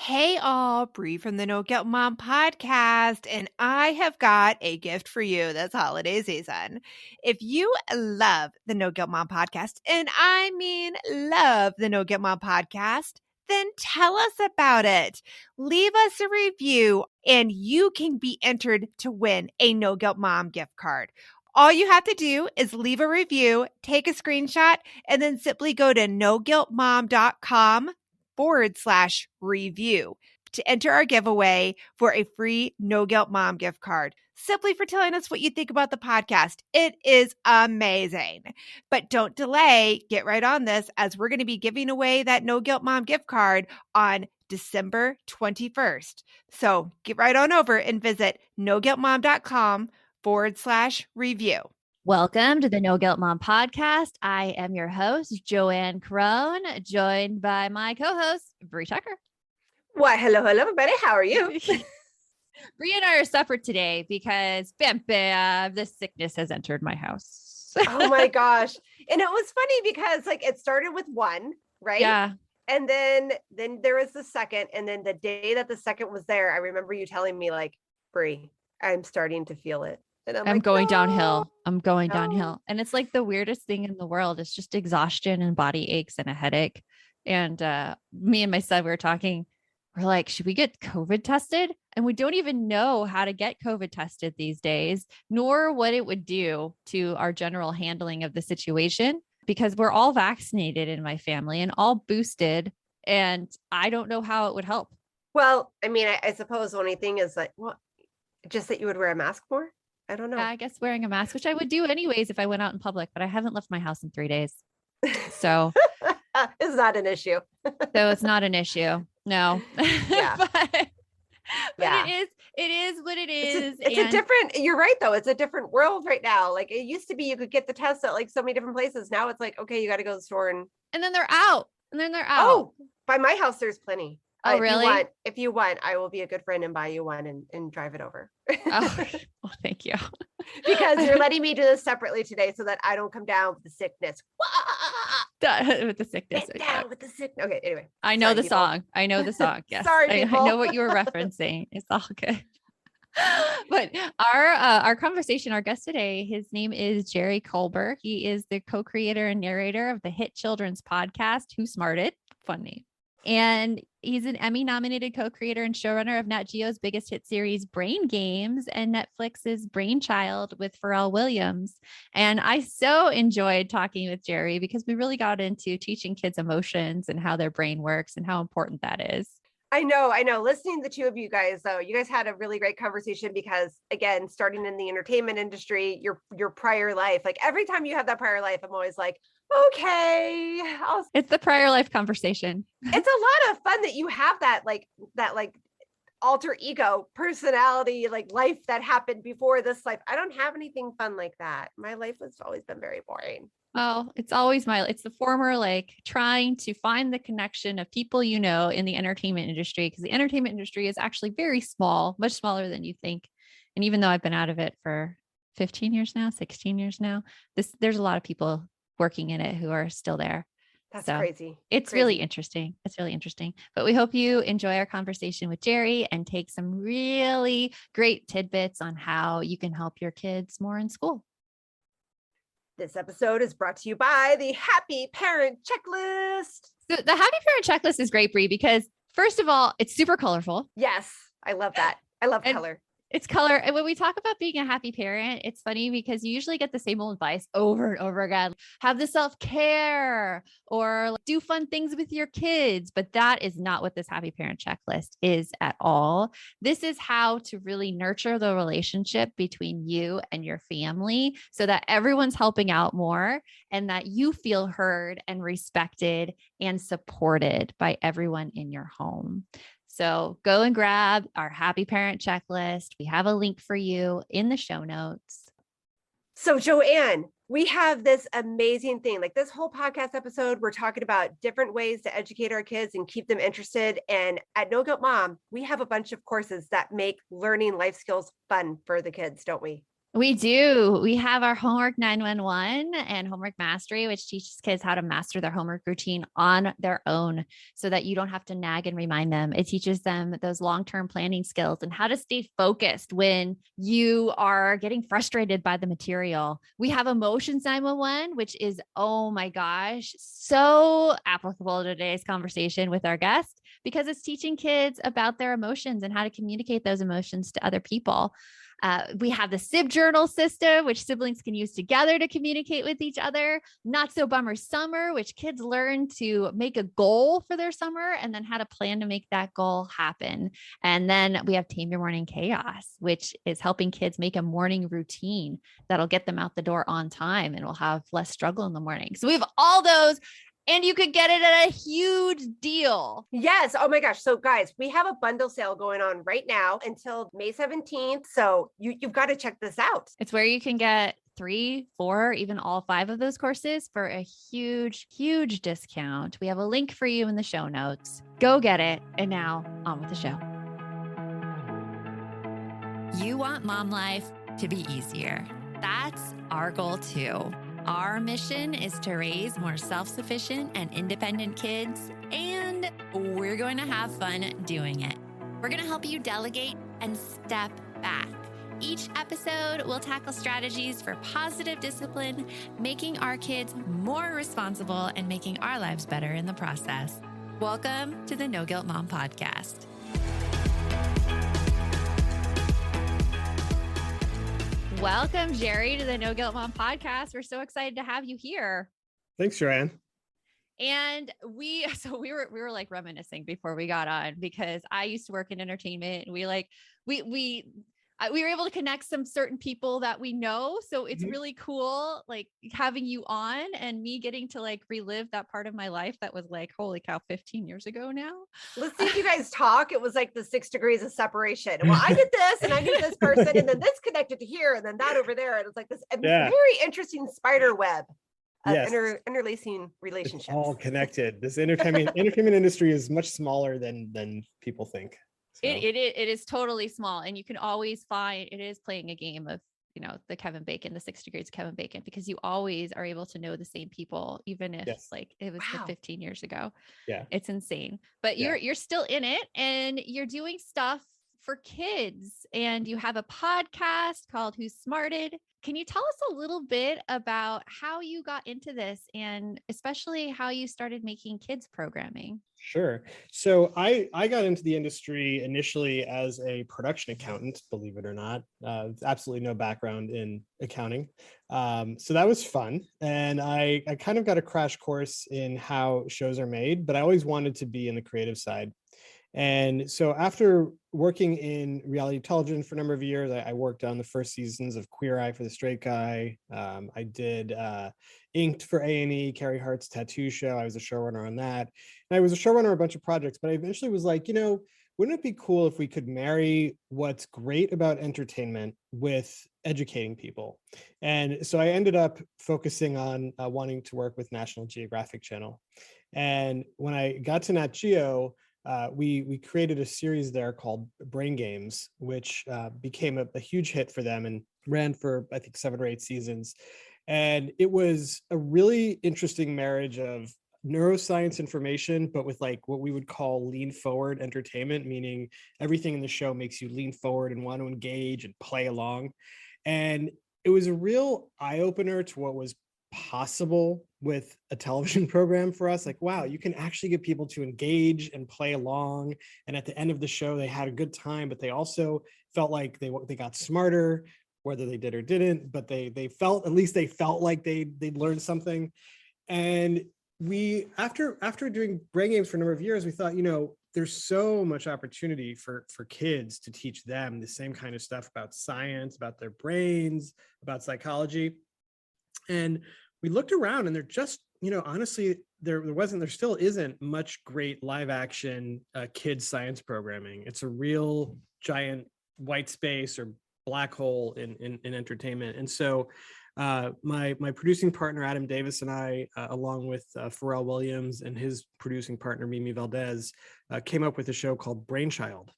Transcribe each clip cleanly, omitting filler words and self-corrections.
Hey all, Bree from the No Guilt Mom podcast, and I have got a gift for you this holiday season. If you love the No Guilt Mom podcast, and I mean love the No Guilt Mom podcast, then tell us about it. Leave us a review, and you can be entered to win a No Guilt Mom gift card. All you have to do is leave a review, take a screenshot, and then simply go to noguiltmom.com/review to enter our giveaway for a free No Guilt Mom gift card, simply for telling us what you think about the podcast. It is amazing. But don't delay. Get right on this, as we're going to be giving away that No Guilt Mom gift card on December 21st. So get right on over and visit noguiltmom.com/review. Welcome to the No Guilt Mom podcast. I am your host, Joanne Crone, joined by my co-host, Bree Tucker. Why, hello, everybody. How are you? Bree and I are separate today because bam, the sickness has entered my house. Oh my gosh. And it was funny because it started with one, right? Yeah. And then there was the second. And then the day that the second was there, I remember you telling me Bree, I'm starting to feel it. And I'm going downhill. I'm going downhill. And it's like the weirdest thing in the world. It's just exhaustion and body aches and a headache. And me and my son, we were talking, we're like, should we get COVID tested? And we don't even know how to get COVID tested these days, nor what it would do to our general handling of the situation, because we're all vaccinated in my family and all boosted. And I don't know how it would help. Well, I mean, I suppose the only thing is just that you would wear a mask more. I don't know. Yeah, I guess wearing a mask, which I would do anyways if I went out in public, but I haven't left my house in 3 days. So it's not an issue. So it's not an issue. No. Yeah. but it is what it is. It's a different, you're right though. It's a different world right now. It used to be, you could get the test at so many different places. Now it's okay, you got to go to the store and then they're out. Oh, by my house, there's plenty. Oh, really? If you want, I will be a good friend and buy you one and drive it over. Oh, well, thank you. Because you're letting me do this separately today so that I don't come down with the sickness. With the sickness. Get down with the sickness. Okay, anyway. I know the song. Yes. Sorry, people. I know what you were referencing. It's all good. But our conversation, our guest today, his name is Jerry Kolber. He is the co-creator and narrator of the hit children's podcast, Who Smarted? Fun name. And he's an Emmy-nominated co-creator and showrunner of Nat Geo's biggest hit series, Brain Games, and Netflix's Brainchild with Pharrell Williams. And I so enjoyed talking with Jerry because we really got into teaching kids emotions and how their brain works and how important that is. I know. Listening to the two of you guys, though, you guys had a really great conversation because, again, starting in the entertainment industry, your prior life, every time you have that prior life, I'm always okay, it's the prior life conversation. It's a lot of fun that you have that alter ego personality, life that happened before this life. I don't have anything fun like that. My life has always been very boring. Oh, it's always it's the former, trying to find the connection of people, in the entertainment industry, because the entertainment industry is actually very small, much smaller than you think. And even though I've been out of it for 15 years now, 16 years now, there's a lot of people working in it who are still there. That's crazy. It's really interesting. But we hope you enjoy our conversation with Jerry and take some really great tidbits on how you can help your kids more in school. This episode is brought to you by the Happy Parent Checklist. So the Happy Parent Checklist is great, Bree, because first of all, it's super colorful. Yes, I love that. I love color. It's color. And when we talk about being a happy parent, it's funny because you usually get the same old advice over and over again. Have the self-care or do fun things with your kids. But that is not what this Happy Parent Checklist is at all. This is how to really nurture the relationship between you and your family so that everyone's helping out more and that you feel heard and respected and supported by everyone in your home. So go and grab our Happy Parent Checklist. We have a link for you in the show notes. So Joanne, we have this amazing thing. This whole podcast episode, we're talking about different ways to educate our kids and keep them interested. And at No Guilt Mom, we have a bunch of courses that make learning life skills fun for the kids, don't we? We do. We have our Homework 911 and Homework Mastery, which teaches kids how to master their homework routine on their own so that you don't have to nag and remind them. It teaches them those long-term planning skills and how to stay focused when you are getting frustrated by the material. We have Emotions 911, which is, oh my gosh, so applicable to today's conversation with our guest because it's teaching kids about their emotions and how to communicate those emotions to other people. We have the SIB journal system, which siblings can use together to communicate with each other. Not So Bummer Summer, which kids learn to make a goal for their summer and then how to plan to make that goal happen. And then we have Tame Your Morning Chaos, which is helping kids make a morning routine that'll get them out the door on time and will have less struggle in the morning. So we have all those. And you could get it at a huge deal. Yes. Oh my gosh. So guys, we have a bundle sale going on right now until May 17th. So you've got to check this out. It's where you can get 3, 4, even all 5 of those courses for a huge, huge discount. We have a link for you in the show notes. Go get it. And now on with the show. You want mom life to be easier. That's our goal too. Our mission is to raise more self-sufficient and independent kids, and we're going to have fun doing it. We're going to help you delegate and step back. Each episode will tackle strategies for positive discipline, making our kids more responsible and making our lives better in the process. Welcome to the No Guilt Mom Podcast. Welcome, Jerry, to the No Guilt Mom Podcast. We're so excited to have you here. Thanks, Joanne. And we were like reminiscing before we got on because I used to work in entertainment. And we were able to connect some certain people that we know. So it's really cool, like having you on and me getting to like relive that part of my life that was like, holy cow, 15 years ago now. Listening to you guys talk, it was like the 6 degrees of separation. Well, I did this and I knew this person and then this connected to here and then that over there. And it was like this very interesting spider web of interlacing relationships. It's all connected. This entertainment industry is much smaller than people think. So. It is totally small, and you can always find it is playing a game of, the Kevin Bacon, the 6 degrees of Kevin Bacon, because you always are able to know the same people, even if like it was 15 years ago. Yeah. It's insane, but you're still in it and you're doing stuff for kids, and you have a podcast called Who's Smarted. Can you tell us a little bit about how you got into this and especially how you started making kids programming? Sure. So I got into the industry initially as a production accountant, believe it or not. Absolutely no background in accounting. So that was fun. And I kind of got a crash course in how shows are made, but I always wanted to be in the creative side. And so after working in reality television for a number of years, I worked on the first seasons of Queer Eye for the Straight Guy. I did Inked for A&E, Carrie Hart's tattoo show. I was a showrunner on that. And I was a showrunner on a bunch of projects, but I eventually was like, wouldn't it be cool if we could marry what's great about entertainment with educating people? And so I ended up focusing on wanting to work with National Geographic Channel. And when I got to Nat Geo, we created a series there called Brain Games, which became a huge hit for them and ran for, I think, 7 or 8 seasons. And it was a really interesting marriage of neuroscience information, but with like what we would call lean forward entertainment, meaning everything in the show makes you lean forward and want to engage and play along. And it was a real eye-opener to what was possible with a television program for us. Like, wow, you can actually get people to engage and play along. And at the end of the show, they had a good time, but they also felt like they got smarter, whether they did or didn't, but they felt like they learned something. And we, after doing Brain Games for a number of years, we thought, there's so much opportunity for kids to teach them the same kind of stuff about science, about their brains, about psychology. And we looked around and there just, honestly, there still isn't much great live action kids science programming. It's a real giant white space or black hole in entertainment. And so my producing partner, Adam Davis, and I, along with Pharrell Williams and his producing partner, Mimi Valdez, came up with a show called BRAINCHILD.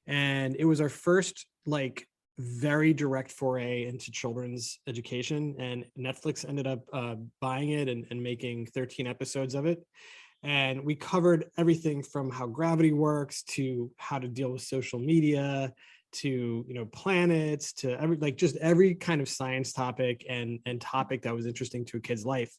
And it was our first very direct foray into children's education, and Netflix ended up buying it and making 13 episodes of it. And we covered everything from how gravity works to how to deal with social media to, planets, to every kind of science topic and topic that was interesting to a kid's life.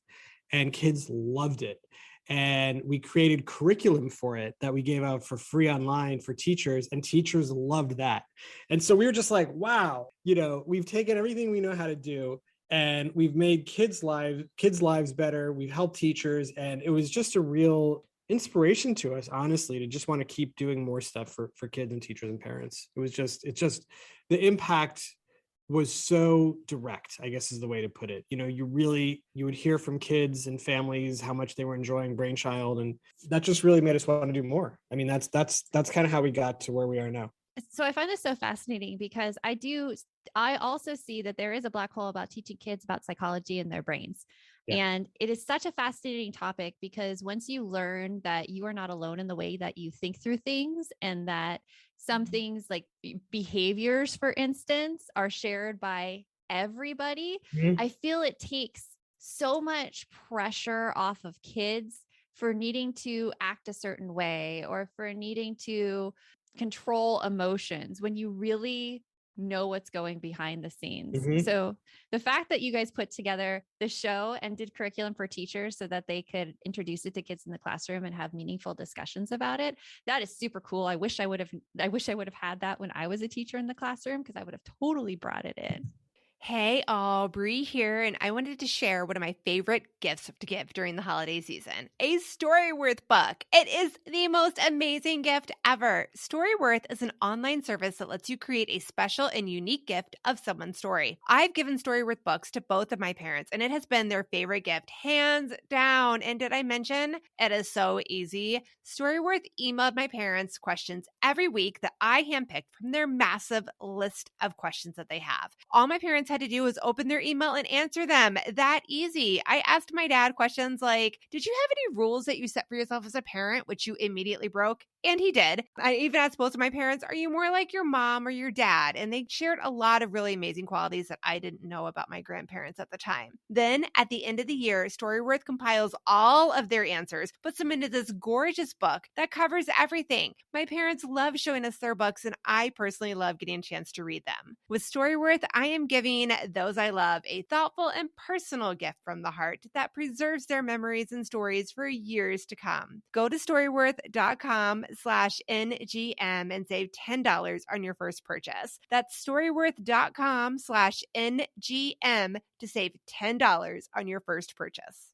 And kids loved it. And we created curriculum for it that we gave out for free online for teachers, and teachers loved that. And so we were just like, wow, we've taken everything we know how to do and we've made kids' lives better. We've helped teachers. And it was just a real inspiration to us, honestly, to just want to keep doing more stuff for kids and teachers and parents. It's just the impact was so direct, I guess is the way to put it. You would hear from kids and families how much they were enjoying Brainchild, and that just really made us want to do more. I mean, that's kind of how we got to where we are now. So I find this so fascinating because I also see that there is a black hole about teaching kids about psychology in their brains. Yeah. And it is such a fascinating topic because once you learn that you are not alone in the way that you think through things, and that some things like behaviors, for instance, are shared by everybody, I feel it takes so much pressure off of kids for needing to act a certain way or for needing to control emotions when you really know what's going behind the scenes. So the fact that you guys put together the show and did curriculum for teachers so that they could introduce it to kids in the classroom and have meaningful discussions about it, that is super cool. I wish I would have had that when I was a teacher in the classroom, because I would have totally brought it in. Hey, Aubrey here, and I wanted to share one of my favorite gifts to give during the holiday season, a Storyworth book. It is the most amazing gift ever. Storyworth is an online service that lets you create a special and unique gift of someone's story. I've given Storyworth books to both of my parents, and it has been their favorite gift, hands down. And did I mention it is so easy? Storyworth emailed my parents questions every week that I handpicked from their massive list of questions that they have. All my parents had to do was open their email and answer them. That easy. I asked my dad questions like, did you have any rules that you set for yourself as a parent, which you immediately broke? And he did. I even asked both of my parents, are you more like your mom or your dad? And they shared a lot of really amazing qualities that I didn't know about my grandparents at the time. Then at the end of the year, Storyworth compiles all of their answers, puts them into this gorgeous book that covers everything. My parents love showing us their books, and I personally love getting a chance to read them. With Storyworth, I am giving those I love a thoughtful and personal gift from the heart that preserves their memories and stories for years to come. Go to storyworth.com/NGM and save $10 on your first purchase. That's storyworth.com/NGM to save $10 on your first purchase.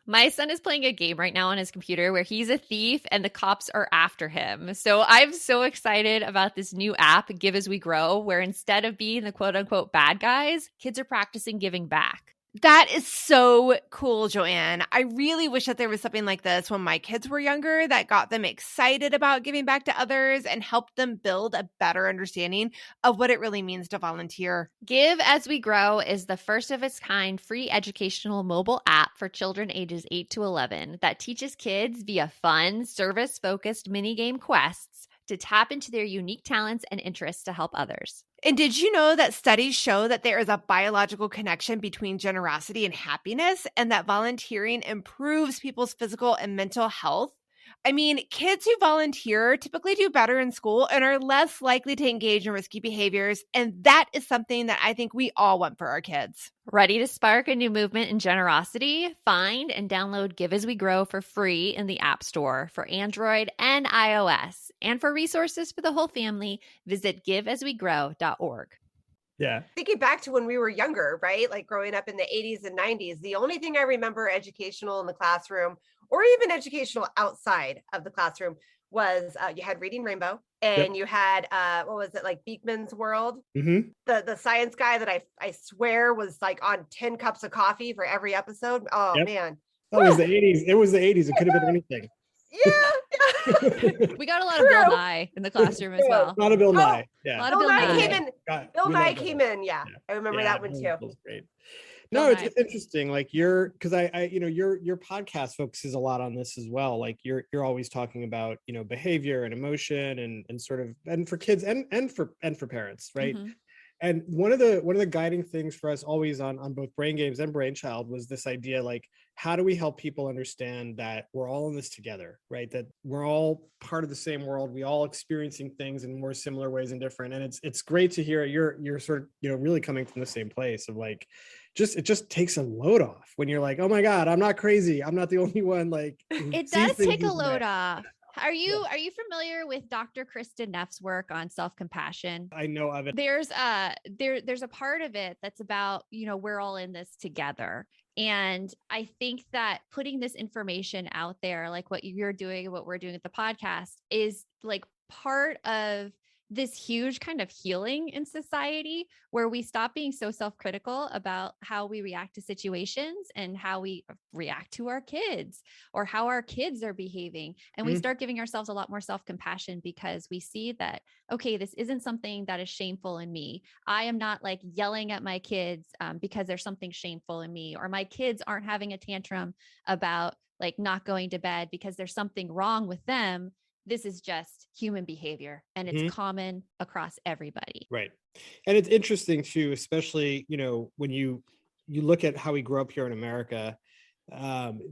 My son is playing a game right now on his computer where he's a thief and the cops are after him. So I'm so excited about this new app, Give As We Grow, where instead of being the quote unquote bad guys, kids are practicing giving back. That is so cool, Joanne. I really wish that there was something like this when my kids were younger that got them excited about giving back to others and helped them build a better understanding of what it really means to volunteer. Give As We Grow is the first of its kind free educational mobile app for children ages 8 to 11 that teaches kids via fun, service-focused minigame quests to tap into their unique talents and interests to help others. And did you know that studies show that there is a biological connection between generosity and happiness, and that volunteering improves people's physical and mental health? I mean, kids who volunteer typically do better in school and are less likely to engage in risky behaviors. And that is something that I think we all want for our kids. Ready to spark a new movement in generosity? Find and download Give As We Grow for free in the App Store for Android and iOS. And for resources for the whole family, visit giveaswegrow.org. Yeah. Thinking back to when we were younger, right? Like growing up in the 80s and 90s, the only thing I remember educational in the classroom or even educational outside of the classroom was you had Reading Rainbow and you had, what was it, like Beekman's World? Mm-hmm. The science guy that I swear was like on 10 cups of coffee for every episode. Oh, man. Oh, it was the 80s. It was the 80s. It could have been anything. Yeah. We got a lot of Bill Nye in the classroom as well. A lot of Bill Nye. Yeah. A lot of Bill Nye came in. Bill Nye came in. Yeah. I remember that one too. That was great. No, it's interesting. Like because I your podcast focuses a lot on this as well. Like you're always talking about, behavior and emotion and sort of, and for kids and for parents, right? Mm-hmm. And one of the guiding things for us always on both Brain Games and Brainchild was this idea, like, how do we help people understand that we're all in this together, right? That we're all part of the same world. We all experiencing things in more similar ways and different. And it's great to hear you're sort of, really coming from the same place of like, it just takes a load off when you're like, oh my God, I'm not crazy. I'm not the only one. Like it does take a load off. Are you familiar with Dr. Kristen Neff's work on self-compassion? I know of it. There's a part of it that's about, we're all in this together. And I think that putting this information out there, like what you're doing and what we're doing at the podcast, is like part of this huge kind of healing in society where we stop being so self-critical about how we react to situations and how we react to our kids or how our kids are behaving. And we start giving ourselves a lot more self-compassion because we see that, okay, this isn't something that is shameful in me. I am not like yelling at my kids because there's something shameful in me, or my kids aren't having a tantrum about like not going to bed because there's something wrong with them. This is just human behavior and it's common across everybody. Right. And it's interesting too, especially, when you look at how we grew up here in America,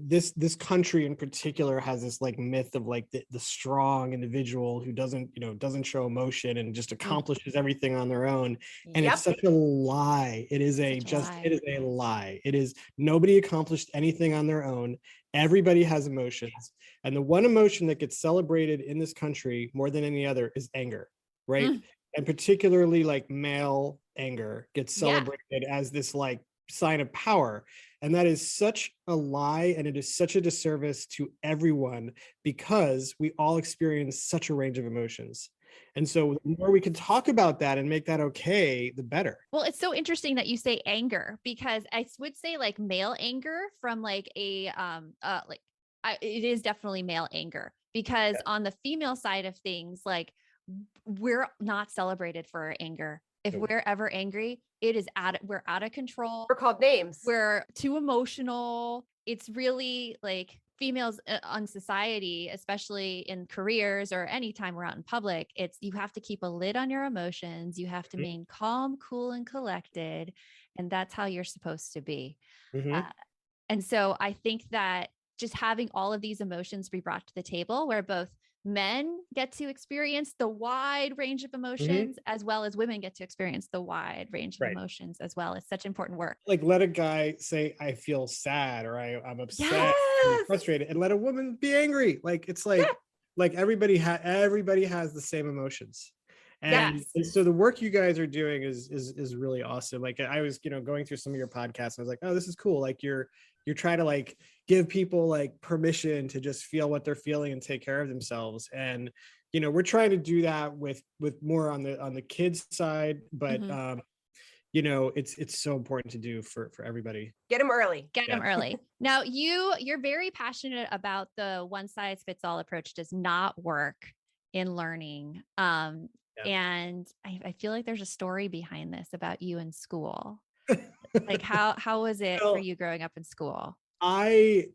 this country in particular has this like myth of like the strong individual who doesn't show emotion and just accomplishes everything on their own. And it's such a lie. It is it is a lie. It is, nobody accomplished anything on their own. Everybody has emotions. And the one emotion that gets celebrated in this country more than any other is anger, right? And particularly like male anger gets celebrated as this like sign of power. And that is such a lie. And it is such a disservice to everyone because we all experience such a range of emotions. And so the more we can talk about that and make that okay, the better. Well, it's so interesting that you say anger, because I would say like male anger from like it is definitely male anger, because on the female side of things, like we're not celebrated for our anger. If we're ever angry, we're out of control. We're called names. We're too emotional. It's really like females on society, especially in careers or anytime we're out in public, you have to keep a lid on your emotions. You have to remain calm, cool, and collected. And that's how you're supposed to be. And so I think that just having all of these emotions be brought to the table, where both men get to experience the wide range of emotions as well as women get to experience the wide range of emotions as well. It's such important work. Like let a guy say, I feel sad, or I'm upset, I'm frustrated, and let a woman be angry. Like, it's like, like everybody has the same emotions. And so the work you guys are doing is really awesome. Like I was, going through some of your podcasts, I was like, oh, this is cool. Like you're trying to like give people like permission to just feel what they're feeling and take care of themselves. And, we're trying to do that with more on the kids side, but it's so important to do for everybody. Get them early. Get them early. Now you're very passionate about the one size fits all approach does not work in learning. And I feel like there's a story behind this about you in school. Like how was it for you growing up in school? I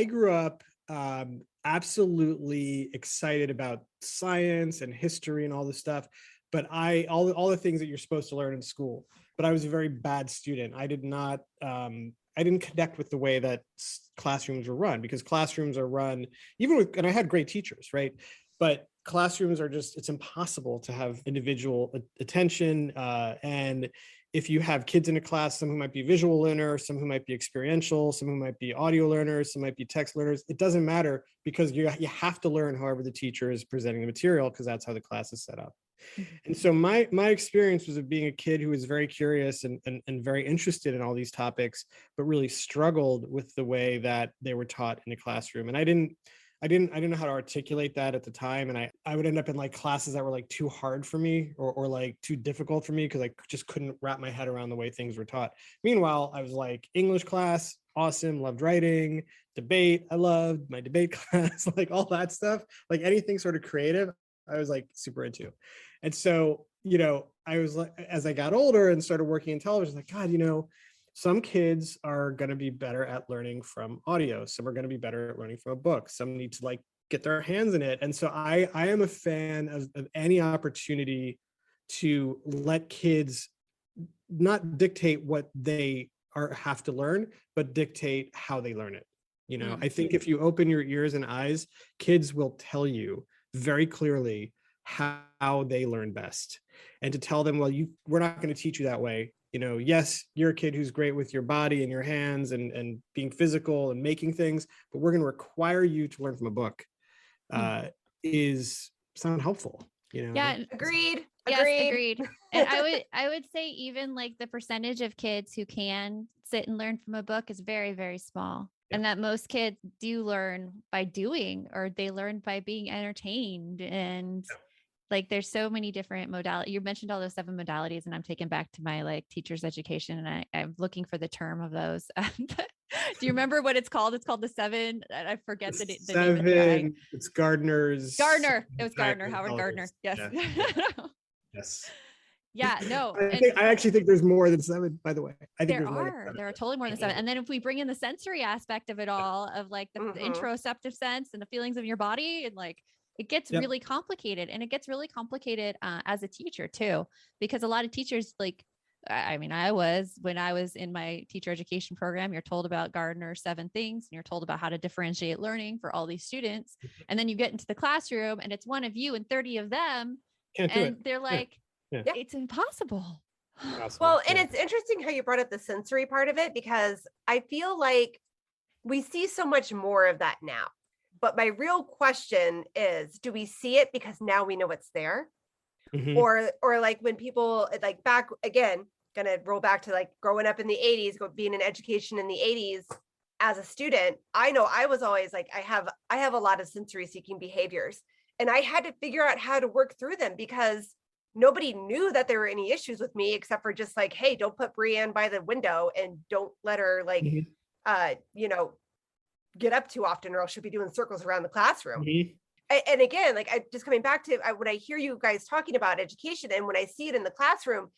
grew up absolutely excited about science and history and all this stuff, but all the things that you're supposed to learn in school. But I was a very bad student. I didn't connect with the way that classrooms were run, because classrooms are run and I had great teachers, right? But classrooms are it's impossible to have individual attention. And if you have kids in a class, some who might be visual learners, some who might be experiential, some who might be audio learners, some might be text learners, it doesn't matter, because you have to learn however the teacher is presenting the material, because that's how the class is set up. And so my experience was of being a kid who was very curious and very interested in all these topics, but really struggled with the way that they were taught in the classroom. And I didn't know how to articulate that at the time. And I would end up in like classes that were like too hard for me or like too difficult for me, because I just couldn't wrap my head around the way things were taught. Meanwhile, I was like, English class, awesome, loved writing, debate, I loved my debate class, like all that stuff, like anything sort of creative, I was like super into. And so, I was like, as I got older and started working in television, like, God, some kids are going to be better at learning from audio. Some are going to be better at learning from a book. Some need to like get their hands in it. And so I am a fan of any opportunity to let kids not dictate what they have to learn, but dictate how they learn it. You know, I think if you open your ears and eyes, kids will tell you very clearly how they learn best. And to tell them, well, we're not going to teach you that way. You know, yes, you're a kid who's great with your body and your hands and being physical and making things, but we're going to require you to learn from a book. Is sound helpful, you know? Yeah. Agreed. Yes, agreed. And I would say even like the percentage of kids who can sit and learn from a book is very, very small. Yeah. And that most kids do learn by doing, or they learn by being entertained. And like, there's so many different modalities. You mentioned all those 7 modalities, and I'm taken back to my like teacher's education, and I'm looking for the term of those. Do you remember what it's called? It's called the 7. I forget the name of the It's Gardner's. Gardner. It was Gardner, Howard Gardner. Yes. Yeah. Yes. Yeah, no. I actually think there's more than 7, by the way. I think there are totally more than 7. And then if we bring in the sensory aspect of it all, of like the interoceptive sense and the feelings of your body, and like, it gets really complicated, and it gets really complicated as a teacher too, because a lot of teachers, like, I mean, when I was in my teacher education program, you're told about Gardner's 7 things, and you're told about how to differentiate learning for all these students. And then you get into the classroom and it's one of you and 30 of them. And they're like, it's impossible. Well, and it's interesting how you brought up the sensory part of it, because I feel like we see so much more of that now. But my real question is, do we see it because now we know it's there? Or like when people like back again, gonna roll back to like growing up in the 80s, being in education in the 80s as a student, I know I was always like, I have a lot of sensory seeking behaviors, and I had to figure out how to work through them, because nobody knew that there were any issues with me except for just like, hey, don't put Brienne by the window and don't let her like, you know, get up too often, or else she'll be doing circles around the classroom. And again, like I just coming back to when I hear you guys talking about education, and when I see it in the classroom,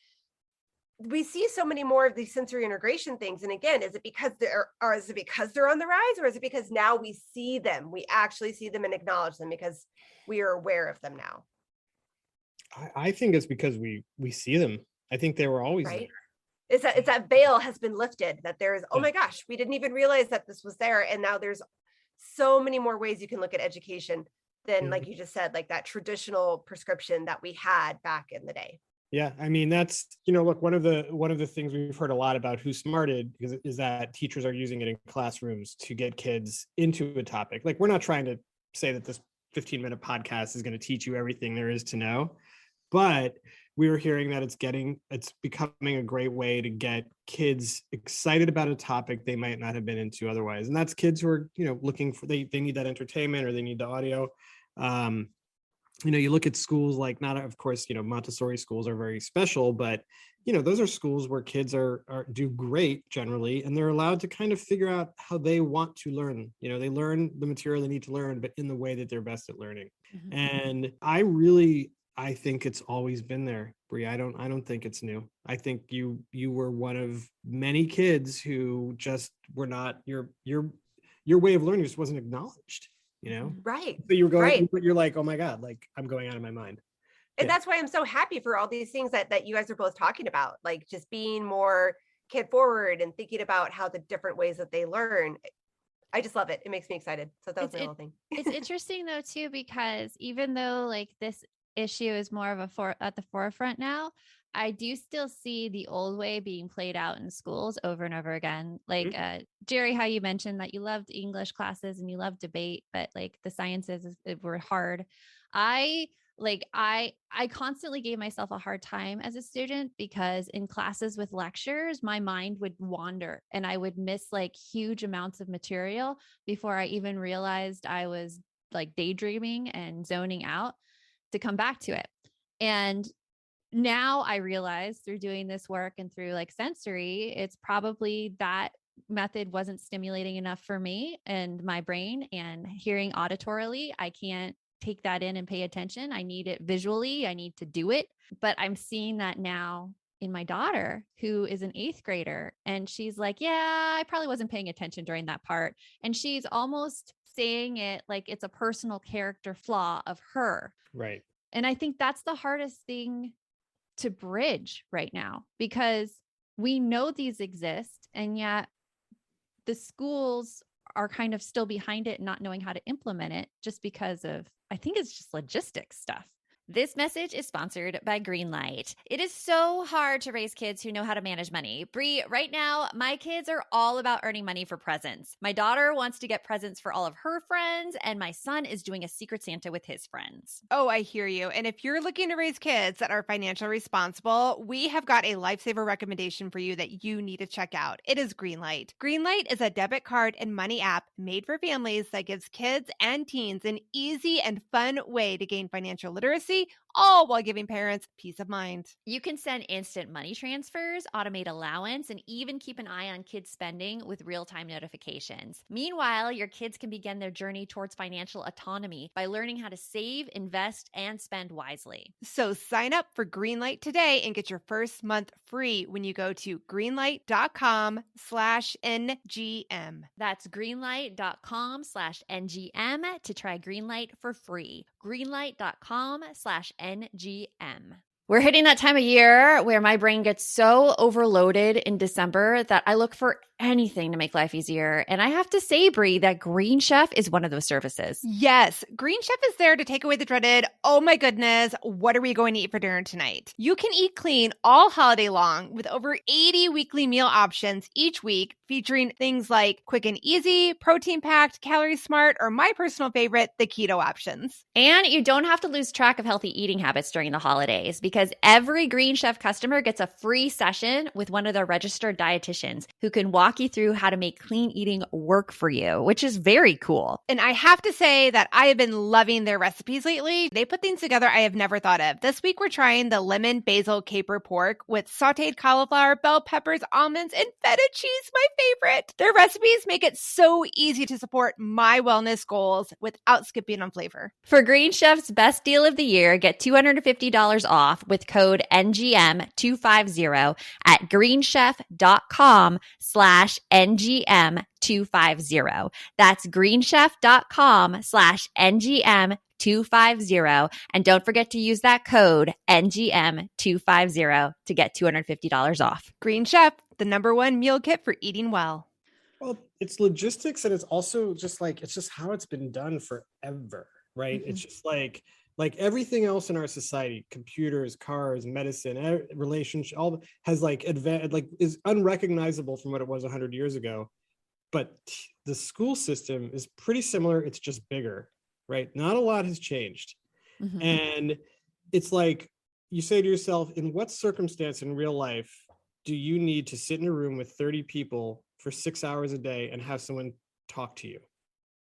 we see so many more of these sensory integration things. And again, is it because they're on the rise, or is it because now we see them, we actually see them and acknowledge them because we are aware of them now? I think it's because we see them. I think they were always there. It's that veil has been lifted, that there is, oh my gosh, we didn't even realize that this was there. And now there's so many more ways you can look at education than, like you just said, like that traditional prescription that we had back in the day. Yeah, I mean, that's, you know, look, one of the things we've heard a lot about Who Smarted is that teachers are using it in classrooms to get kids into a topic. Like, we're not trying to say that this 15-minute podcast is going to teach you everything there is to know, but we were hearing that it's becoming a great way to get kids excited about a topic they might not have been into otherwise. And that's kids who are, you know, looking for, they need that entertainment, or they need the audio. You know, you look at schools like, not, of course, you know, Montessori schools are very special, but, you know, those are schools where kids do great generally, and they're allowed to kind of figure out how they want to learn. You know, they learn the material they need to learn, but in the way that they're best at learning. And I think it's always been there, Brie. I don't think it's new. I think you were one of many kids who just were not, your way of learning just wasn't acknowledged, you know? Right. So you were going, you're like, oh my God, like I'm going out of my mind. And that's why I'm so happy for all these things that you guys are both talking about, like just being more kid forward and thinking about how the different ways that they learn. I just love it. It makes me excited. So that was my whole thing. It's interesting though, too, because even though like this issue is more of at the forefront now, I do still see the old way being played out in schools over and over again. Like Jerry, how you mentioned that you loved English classes and you loved debate, but like the sciences were hard. I constantly gave myself a hard time as a student, because in classes with lectures, my mind would wander and I would miss like huge amounts of material before I even realized I was like daydreaming and zoning out to come back to it. And now I realize through doing this work and through like sensory, it's probably that method wasn't stimulating enough for me and my brain, and hearing auditorily, I can't take that in and pay attention. I need it visually. I need to do it. But I'm seeing that now in my daughter, who is an 8th grader. And she's like, yeah, I probably wasn't paying attention during that part. And she's almost saying it like it's a personal character flaw of her. Right. And I think that's the hardest thing to bridge right now, because we know these exist, and yet the schools are kind of still behind it, not knowing how to implement it, just because of, I think it's just logistics stuff. This message is sponsored by Greenlight. It is so hard to raise kids who know how to manage money. Bree, right now, my kids are all about earning money for presents. My daughter wants to get presents for all of her friends, and my son is doing a Secret Santa with his friends. Oh, I hear you. And if you're looking to raise kids that are financially responsible, we have got a lifesaver recommendation for you that you need to check out. It is Greenlight. Greenlight is a debit card and money app made for families that gives kids and teens an easy and fun way to gain financial literacy, all while giving parents peace of mind. You can send instant money transfers, automate allowance, and even keep an eye on kids' spending with real-time notifications. Meanwhile, your kids can begin their journey towards financial autonomy by learning how to save, invest, and spend wisely. So sign up for Greenlight today and get your first month free when you go to greenlight.com/NGM. That's greenlight.com/NGM to try Greenlight for free. Greenlight.com/NGM. We're hitting that time of year where my brain gets so overloaded in December that I look for anything to make life easier. And I have to say, Bree, that Green Chef is one of those services. Yes, Green Chef is there to take away the dreaded, oh my goodness, what are we going to eat for dinner tonight? You can eat clean all holiday long with over 80 weekly meal options each week, featuring things like quick and easy, protein-packed, calorie-smart, or my personal favorite, the keto options. And you don't have to lose track of healthy eating habits during the holidays, because every Green Chef customer gets a free session with one of their registered dietitians who can walk you through how to make clean eating work for you, which is very cool. And I have to say that I have been loving their recipes lately. They put things together I have never thought of. This week, we're trying the lemon basil caper pork with sauteed cauliflower, bell peppers, almonds, and feta cheese, my favorite. Their recipes make it so easy to support my wellness goals without skipping on flavor. For Green Chef's best deal of the year, get $250 off with code NGM250 at greenchef.com/NGM250. That's greenchef.com/NGM250. And don't forget to use that code NGM250 to get $250 off. Green Chef, the #1 meal kit for eating well. Well, it's logistics, and it's also just like, it's just how it's been done forever, right? Mm-hmm. It's just like everything else in our society, computers, cars, medicine, relationship, all has like is unrecognizable from what it was 100 years ago. But the school system is pretty similar. It's just bigger, right? Not a lot has changed. Mm-hmm. And it's like, you say to yourself, in what circumstance in real life do you need to sit in a room with 30 people for 6 hours a day and have someone talk to you?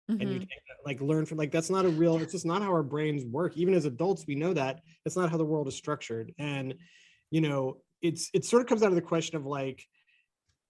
Mm-hmm. And you take that, like, learn from, like, that's not a real, it's just not how our brains work. Even as adults, we know that that's not how the world is structured. And, you know, it sort of comes out of the question of like,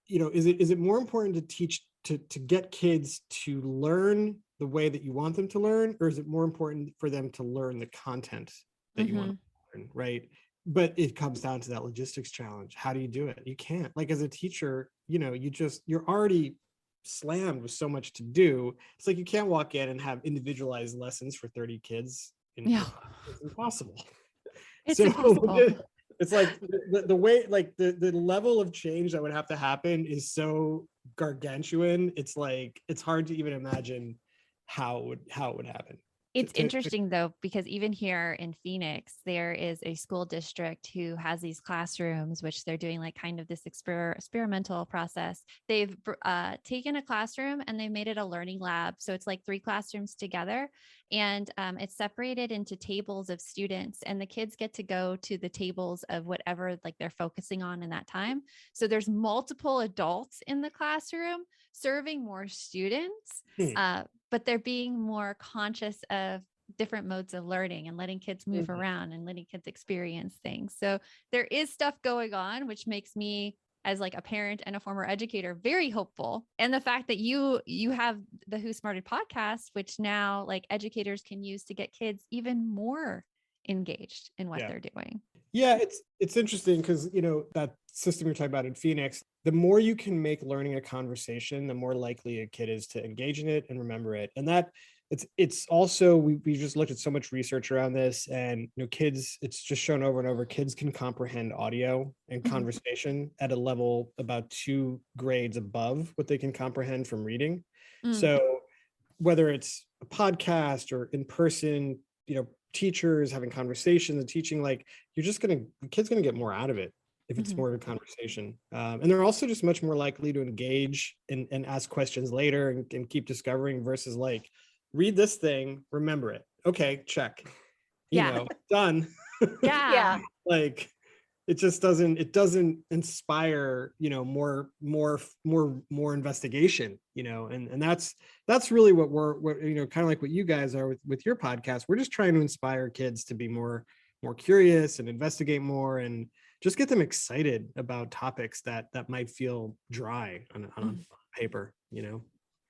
you know, is it more important to teach, to get kids to learn the way that you want them to learn, or is it more important for them to learn the content that you want them to learn, right? But it comes down to that logistics challenge. How do you do it? You can't, like, as a teacher, you know, you're already slammed with so much to do. It's like, you can't walk in and have individualized lessons for 30 kids. It's impossible. It's impossible. It's like the way, like the level of change that would have to happen is so gargantuan. It's like, it's hard to even imagine how it would happen. It's interesting though, because even here in Phoenix, there is a school district who has these classrooms, which they're doing like kind of this experimental process. They've taken a classroom and they made it a learning lab. So it's like 3 classrooms together, and it's separated into tables of students, and the kids get to go to the tables of whatever like they're focusing on in that time. So there's multiple adults in the classroom serving more students. But they're being more conscious of different modes of learning and letting kids move around and letting kids experience things. So there is stuff going on, which makes me, as like a parent and a former educator, very hopeful. And the fact that you have the Who Smarted podcast, which now like educators can use to get kids even more engaged in what they're doing. Yeah, it's interesting because, that system you're talking about in Phoenix, the more you can make learning a conversation, the more likely a kid is to engage in it and remember it. And that it's also, we just looked at so much research around this, and kids, it's just shown over and over, kids can comprehend audio and conversation at a level about 2 grades above what they can comprehend from reading. So whether it's a podcast or in person, teachers having conversations and teaching, like, the kid's gonna get more out of it if it's more of a conversation. And they're also just much more likely to engage and ask questions later and keep discovering, versus like, read this thing, remember it. Okay, check. Done. Yeah. Like, it just doesn't inspire, more investigation, and that's really what we're kind of like what you guys are with your podcast. We're just trying to inspire kids to be more curious and investigate more, and just get them excited about topics that might feel dry on paper.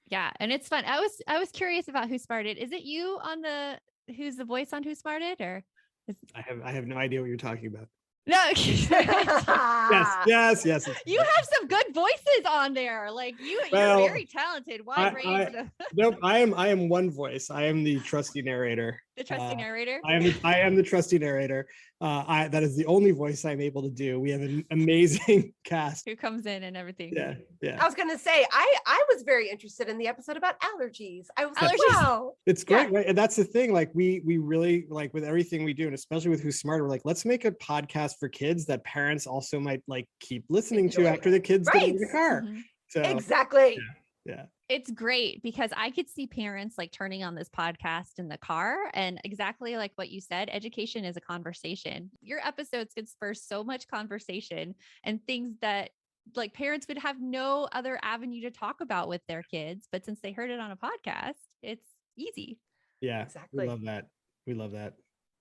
Yeah, and it's fun. I was curious about Who Smarted. Is it you who's the voice on Who Smarted, or? I have no idea what you're talking about. No. Yes. You have some good voices on there. Like you're very talented. Wide range. Nope. I am one voice. I am the trusty narrator. The trusty narrator. I am the trusty narrator. That is the only voice I'm able to do. We have an amazing cast who comes in and everything. Yeah. I was gonna say, I was very interested in the episode about allergies. I was like, wow, it's great, right? And that's the thing. Like, we really, like, with everything we do, and especially with Who's Smart, we're like, let's make a podcast for kids that parents also might like keep listening to after the kids get in the car. So exactly. Yeah. It's great because I could see parents like turning on this podcast in the car, and exactly like what you said, education is a conversation. Your episodes could spur so much conversation and things that like parents would have no other avenue to talk about with their kids. But since they heard it on a podcast, it's easy. Yeah, exactly. We love that.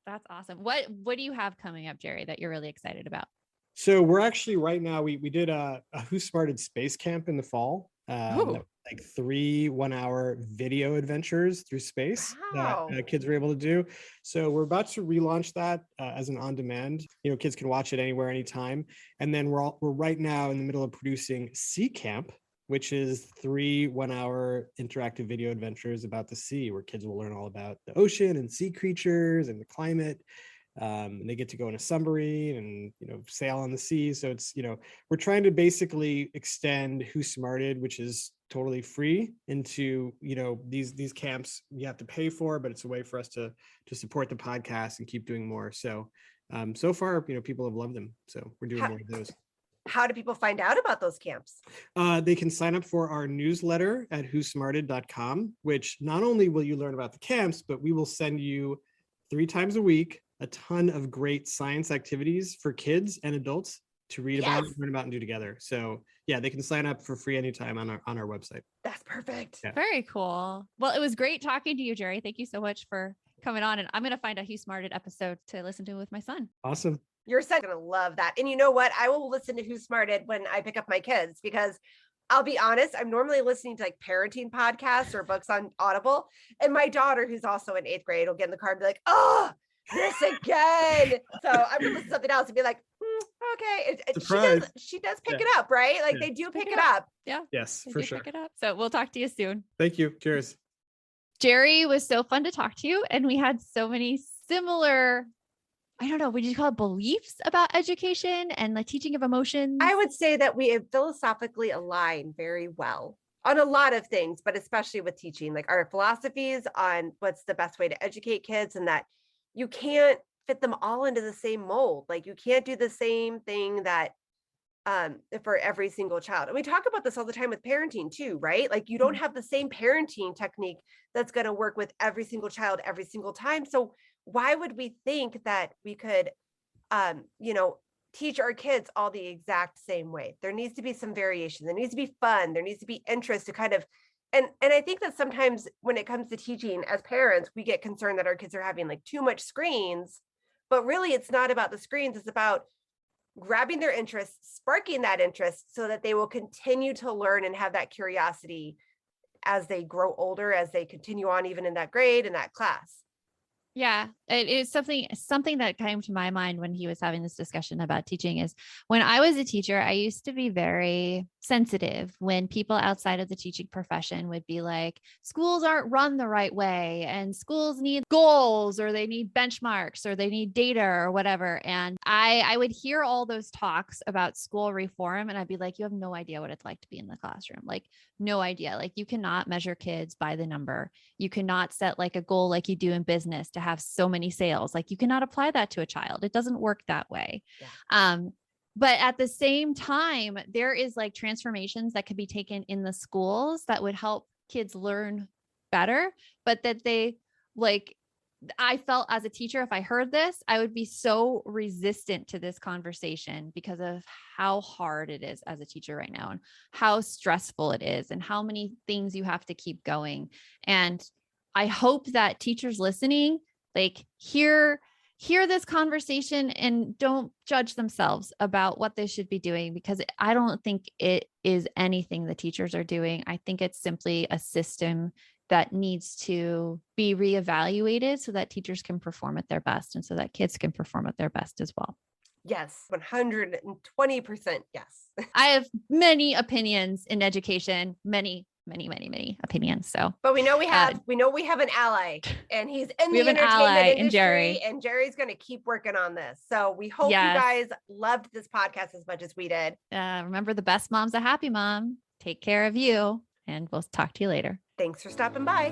That's awesome. What do you have coming up, Jerry, that you're really excited about? So we're actually right now, we did a Who Smarted space camp in the fall. Like 3 1-hour video adventures through space that kids were able to do. So we're about to relaunch that as an on-demand. Kids can watch it anywhere, anytime. And then we're right now in the middle of producing Sea Camp, which is 3 1-hour interactive video adventures about the sea, where kids will learn all about the ocean and sea creatures and the climate. And they get to go in a submarine and sail on the sea. So it's we're trying to basically extend Who Smarted, which is totally free, into these camps you have to pay for, but it's a way for us to support the podcast and keep doing more. So so far people have loved them, so we're doing more of those. How do people find out about those camps? They can sign up for our newsletter at whosmarted.com, which not only will you learn about the camps, but we will send you 3 times a week a ton of great science activities for kids and adults to read about, learn about, and do together. So yeah, they can sign up for free anytime on our website. That's perfect. Yeah. Very cool. Well, it was great talking to you, Jerry. Thank you so much for coming on. And I'm going to find a Who Smarted episode to listen to with my son. Awesome. Your son's going to love that. And you know what? I will listen to Who Smarted when I pick up my kids, because I'll be honest, I'm normally listening to like parenting podcasts or books on Audible. And my daughter, who's also in 8th grade, will get in the car and be like, oh, this again. So I'm gonna listen to something else and be like, okay. She does pick it up, right? Like they do pick it up. Yeah. Yes, for sure. Pick it up. So we'll talk to you soon. Thank you. Cheers. Jerry, was so fun to talk to you. And we had so many similar, I don't know, would you call it beliefs about education and the teaching of emotions? I would say that we philosophically align very well on a lot of things, but especially with teaching, like our philosophies on what's the best way to educate kids, and that you can't fit them all into the same mold. Like you can't do the same thing that for every single child. And we talk about this all the time with parenting too, right? Like you don't have the same parenting technique that's going to work with every single child every single time. So why would we think that we could, teach our kids all the exact same way? There needs to be some variation. There needs to be fun. There needs to be interest to kind of, and I think that sometimes when it comes to teaching as parents, we get concerned that our kids are having like too much screens, but really it's not about the screens. It's about grabbing their interest, sparking that interest so that they will continue to learn and have that curiosity as they grow older, as they continue on, even in that grade and that class. Yeah, it is something that came to my mind when he was having this discussion about teaching is when I was a teacher, I used to be very sensitive when people outside of the teaching profession would be like, schools aren't run the right way and schools need goals or they need benchmarks or they need data or whatever. And I would hear all those talks about school reform and I'd be like, you have no idea what it's like to be in the classroom. Like, no idea. Like, you cannot measure kids by the number. You cannot set like a goal like you do in business to have so many sales. Like, you cannot apply that to a child. It doesn't work that way. Yeah. But at the same time, there is like transformations that could be taken in the schools that would help kids learn better, but that they like, I felt as a teacher, if I heard this, I would be so resistant to this conversation because of how hard it is as a teacher right now and how stressful it is and how many things you have to keep going. And I hope that teachers listening, like hear this conversation and don't judge themselves about what they should be doing, because I don't think it is anything the teachers are doing. I think it's simply a system that needs to be reevaluated so that teachers can perform at their best and so that kids can perform at their best as well. Yes, 120%. Yes. I have many opinions in education, many opinions. So, but we know we have an ally, and he's in the entertainment industry, Jerry. And Jerry's going to keep working on this. So we hope you guys loved this podcast as much as we did. Remember, the best mom's a happy mom. Take care of you, and we'll talk to you later. Thanks for stopping by.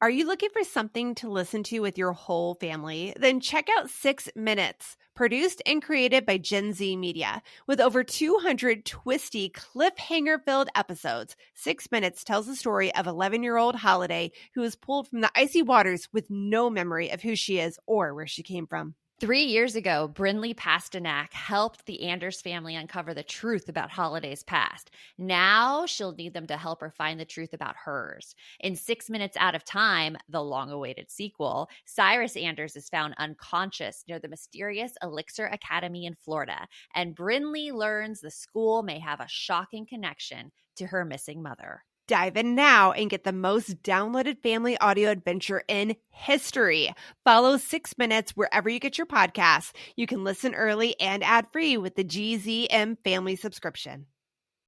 Are you looking for something to listen to with your whole family? Then check out 6 Minutes, produced and created by Gen Z Media. With over 200 twisty, cliffhanger-filled episodes, 6 Minutes tells the story of 11-year-old Holiday, who is pulled from the icy waters with no memory of who she is or where she came from. 3 years ago, Brinley Pasternak helped the Anders family uncover the truth about Holiday's past. Now she'll need them to help her find the truth about hers. In 6 Minutes Out of Time, the long-awaited sequel, Cyrus Anders is found unconscious near the mysterious Elixir Academy in Florida, and Brinley learns the school may have a shocking connection to her missing mother. Dive in now and get the most downloaded family audio adventure in history. Follow 6 Minutes wherever you get your podcasts. You can listen early and ad-free with the GZM family subscription.